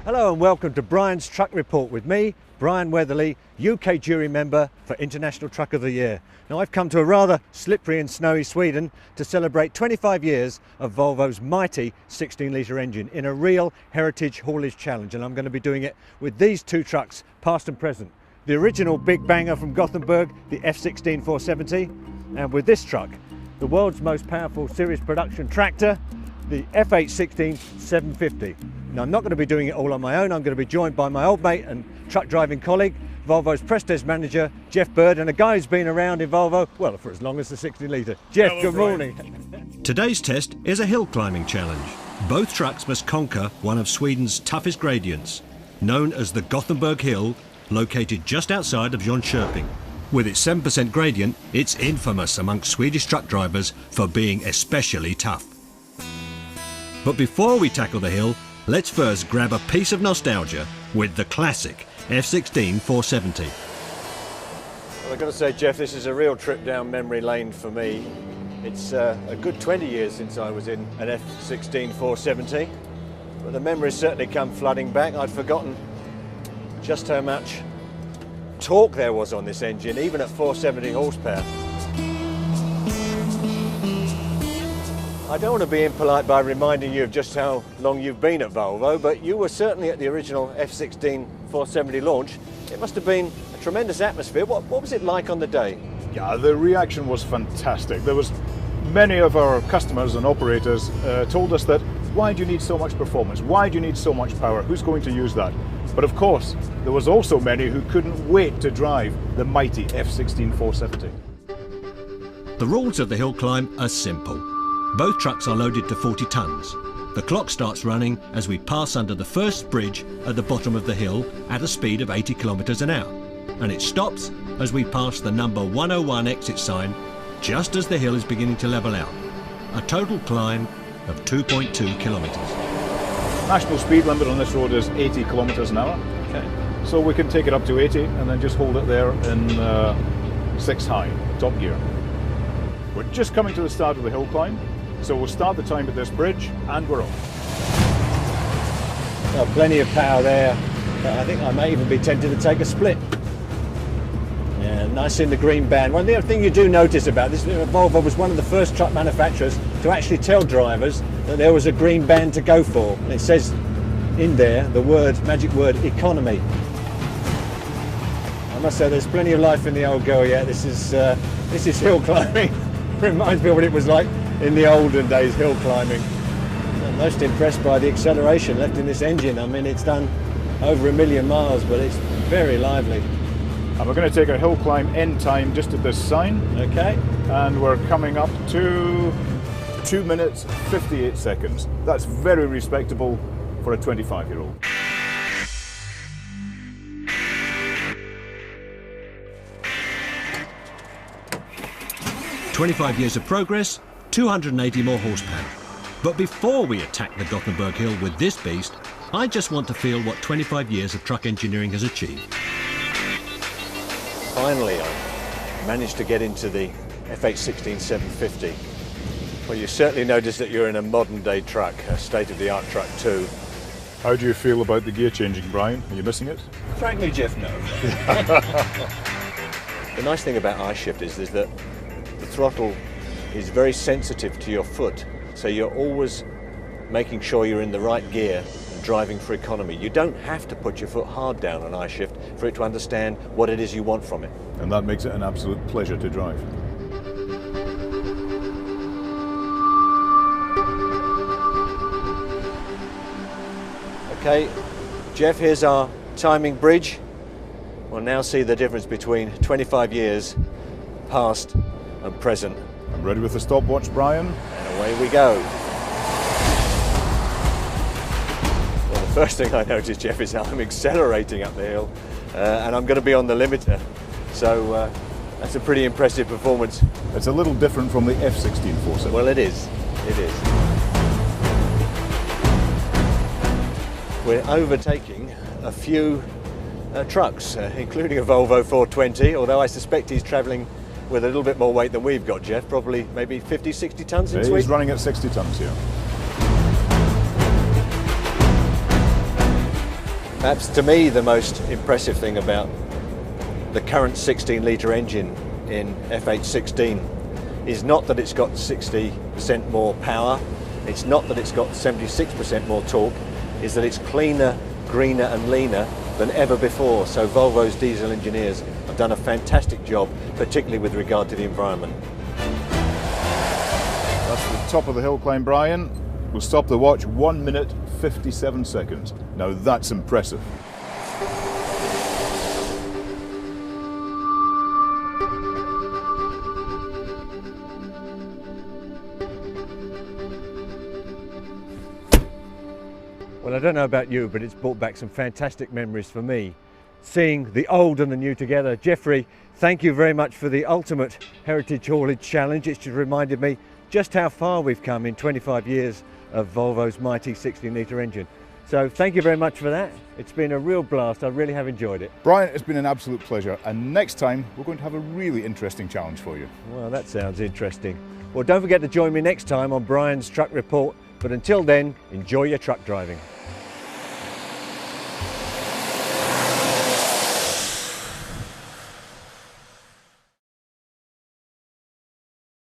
Hello and welcome to Brian's Truck Report with me, Brian Weatherly, UK jury member for International Truck of the Year. Now I've come to a rather slippery and snowy Sweden to celebrate 25 years of Volvo's mighty 16-litre engine in a real heritage haulage challenge, and I'm going to be doing it with these two trucks, past and present. The original big banger from Gothenburg, the FH16 470, and with this truck, the world's most powerful series production tractor, the FH16 750. Now I'm not going to be doing it all on my own. I'm going to be joined by my old mate and truck driving colleague, Volvo's Prestes manager, Jeff Bird, and a guy who's been around in Volvo, well, for as long as the 16-litre. Jeff, hello, good morning. Today's test is a hill climbing challenge. Both trucks must conquer one of Sweden's toughest gradients, known as the Gothenburg Hill, located just outside of Jönköping. With its 7% gradient, it's infamous amongst Swedish truck drivers for being especially tough. But before we tackle the hill, let's first grab a piece of nostalgia with the classic FH16 470. Well, I've got to say, Jeff, this is a real trip down memory lane for me. It's a good 20 years since I was in an FH16 470, but the memories certainly come flooding back. I'd forgotten just how much torque there was on this engine, even at 470 horsepower. I don't want to be impolite by reminding you of just how long you've been at Volvo, but you were certainly at the original FH16 470 launch. It must have been a tremendous atmosphere. What was it like on the day? Yeah, the reaction was fantastic. There was many of our customers and operators told us that, why do you need so much performance? Why do you need so much power? Who's going to use that? But of course, there was also many who couldn't wait to drive the mighty FH16 470. The rules of the hill climb are simple. Both trucks are loaded to 40 tonnes. The clock starts running as we pass under the first bridge at the bottom of the hill at a speed of 80 kilometres an hour. And it stops as we pass the number 101 exit sign just as the hill is beginning to level out. A total climb of 2.2 kilometres. National speed limit on this road is 80 kilometres an hour. Okay. So we can take it up to 80 and then just hold it there in 6 high, top gear. We're just coming to the start of the hill climb. So we'll start the time at this bridge and we're off. Well, plenty of power there. I think I may even be tempted to take a split. Yeah, nice in the green band. One thing you do notice about this, Volvo was one of the first truck manufacturers to actually tell drivers that there was a green band to go for. And it says in there the magic word, economy. I must say there's plenty of life in the old girl yet. This is hill climbing. Reminds me of what it was like in the olden days, hill climbing. I'm most impressed by the acceleration left in this engine. I mean, it's done over 1 million miles, but it's very lively. And we're going to take our hill climb end time just at this sign. Okay. And we're coming up to 2 minutes 58 seconds. That's very respectable for a 25-year-old. "25 years of progress, 280 more horsepower. But before we attack the Gothenburg Hill with this beast, I just want to feel what 25 years of truck engineering has achieved." Finally, I managed to get into the FH16 750. Well, you certainly notice that you're in a modern-day truck, a state-of-the-art truck too. How do you feel about the gear changing, Brian? Are you missing it? Frankly, Jeff, no. The nice thing about iShift is that the throttle is very sensitive to your foot, so you're always making sure you're in the right gear and driving for economy. You don't have to put your foot hard down on iShift for it to understand what it is you want from it. And that makes it an absolute pleasure to drive. Okay, Jeff, here's our timing bridge. We'll now see the difference between 25 years past and present. I'm ready with the stopwatch, Brian. And away we go. Well, the first thing I noticed, Jeff, is I'm accelerating up the hill and I'm going to be on the limiter. So that's a pretty impressive performance. It's a little different from the FH16 470. Well, it is. It is. We're overtaking a few trucks, including a Volvo 420, although I suspect he's travelling with a little bit more weight than we've got, Jeff, probably maybe 50, 60 tonnes in Sweden. He's running at 60 tonnes here. Perhaps to me the most impressive thing about the current 16-litre engine in FH16 is not that it's got 60% more power, it's not that it's got 76% more torque, is that it's cleaner, greener and leaner than ever before. So Volvo's diesel engineers have done a fantastic job, particularly with regard to the environment. That's the top of the hill climb, Brian. We'll stop the watch 1 minute 57 seconds. Now that's impressive. Well, I don't know about you, but it's brought back some fantastic memories for me, seeing the old and the new together. Jeffrey, thank you very much for the ultimate Heritage Haulage Challenge. It's just reminded me just how far we've come in 25 years of Volvo's mighty 16-litre engine. So thank you very much for that. It's been a real blast. I really have enjoyed it. Brian, it's been an absolute pleasure. And next time, we're going to have a really interesting challenge for you. Well, that sounds interesting. Well, don't forget to join me next time on Brian's Truck Report. But until then, enjoy your truck driving.